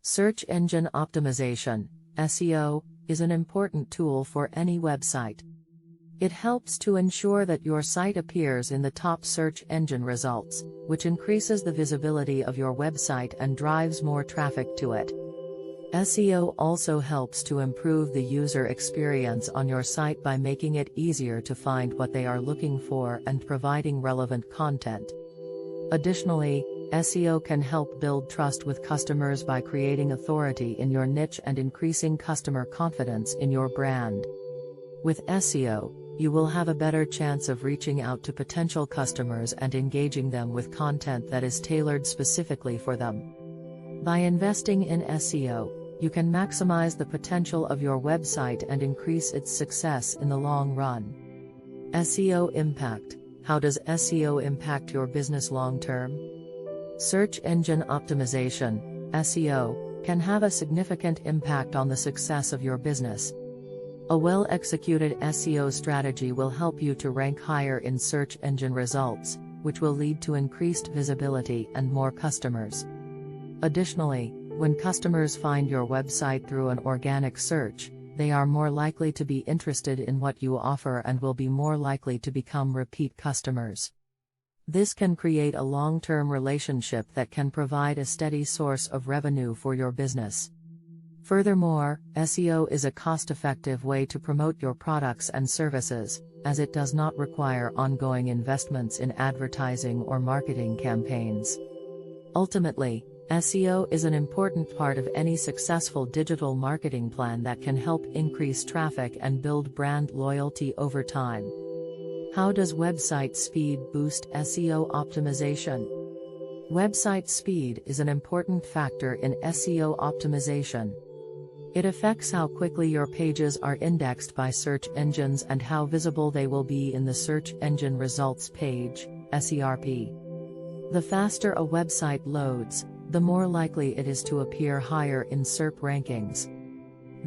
Search engine optimization, SEO, is an important tool for any website. It helps to ensure that your site appears in the top search engine results, which increases the visibility of your website and drives more traffic to it. SEO also helps to improve the user experience on your site by making it easier to find what they are looking for and providing relevant content. Additionally, SEO can help build trust with customers by creating authority in your niche and increasing customer confidence in your brand. With SEO, you will have a better chance of reaching out to potential customers and engaging them with content that is tailored specifically for them. By investing in SEO, you can maximize the potential of your website and increase its success in the long run. SEO impact. How does SEO impact your business long-term? Search engine optimization, SEO, can have a significant impact on the success of your business. A well-executed SEO strategy will help you to rank higher in search engine results, which will lead to increased visibility and more customers. Additionally, when customers find your website through an organic search, they are more likely to be interested in what you offer and will be more likely to become repeat customers. This can create a long-term relationship that can provide a steady source of revenue for your business. Furthermore, SEO is a cost-effective way to promote your products and services, as it does not require ongoing investments in advertising or marketing campaigns. Ultimately, SEO is an important part of any successful digital marketing plan that can help increase traffic and build brand loyalty over time. How does website speed boost SEO optimization? Website speed is an important factor in SEO optimization. It affects how quickly your pages are indexed by search engines and how visible they will be in the search engine results page, SERP. The faster a website loads, the more likely it is to appear higher in SERP rankings.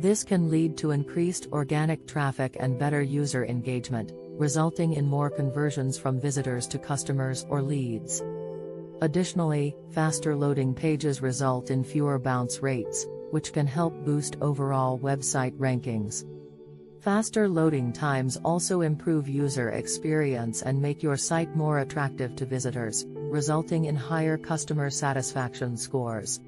This can lead to increased organic traffic and better user engagement, resulting in more conversions from visitors to customers or leads. Additionally, faster loading pages result in fewer bounce rates, which can help boost overall website rankings. Faster loading times also improve user experience and make your site more attractive to visitors, resulting in higher customer satisfaction scores.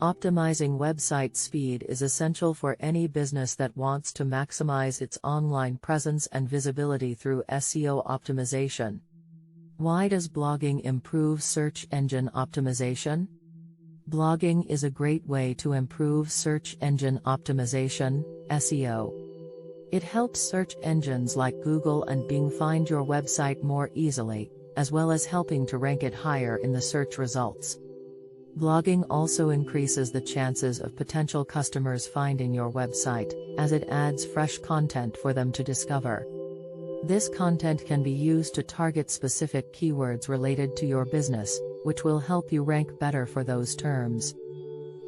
Optimizing website speed is essential for any business that wants to maximize its online presence and visibility through SEO optimization. Why does blogging improve search engine optimization? Blogging is a great way to improve search engine optimization, SEO. It helps search engines like Google and Bing find your website more easily, as well as helping to rank it higher in the search results. Blogging also increases the chances of potential customers finding your website, as it adds fresh content for them to discover. This content can be used to target specific keywords related to your business, which will help you rank better for those terms.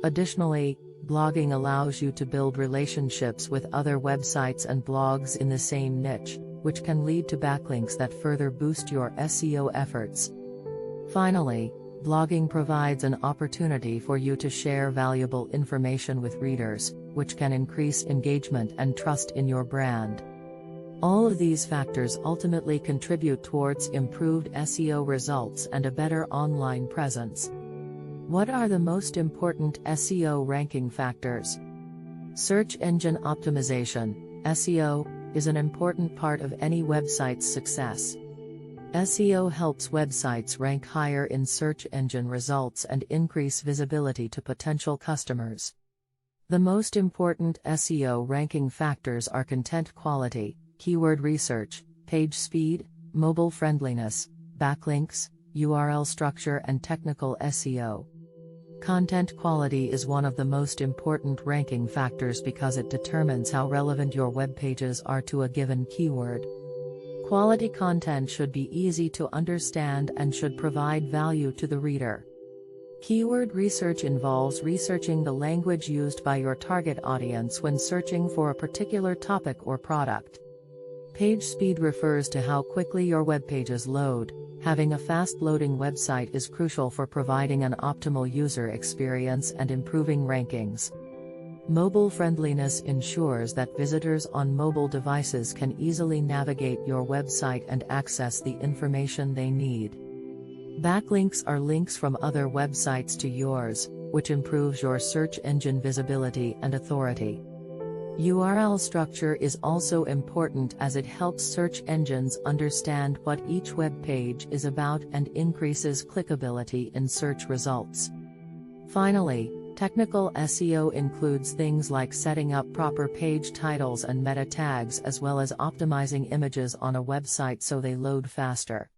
Additionally, blogging allows you to build relationships with other websites and blogs in the same niche, which can lead to backlinks that further boost your SEO efforts. Finally, blogging provides an opportunity for you to share valuable information with readers, which can increase engagement and trust in your brand. All of these factors ultimately contribute towards improved SEO results and a better online presence. What are the most important SEO ranking factors? Search engine optimization, SEO, is an important part of any website's success. SEO helps websites rank higher in search engine results and increase visibility to potential customers. The most important SEO ranking factors are content quality, keyword research, page speed, mobile friendliness, backlinks, URL structure and technical SEO. Content quality is one of the most important ranking factors because it determines how relevant your web pages are to a given keyword. Quality content should be easy to understand and should provide value to the reader. Keyword research involves researching the language used by your target audience when searching for a particular topic or product. Page speed refers to how quickly your web pages load. Having a fast-loading website is crucial for providing an optimal user experience and improving rankings. Mobile friendliness ensures that visitors on mobile devices can easily navigate your website and access the information they need. Backlinks are links from other websites to yours, which improves your search engine visibility and authority. URL structure is also important as it helps search engines understand what each web page is about and increases clickability in search results. Finally, technical SEO includes things like setting up proper page titles and meta tags, as well as optimizing images on a website so they load faster.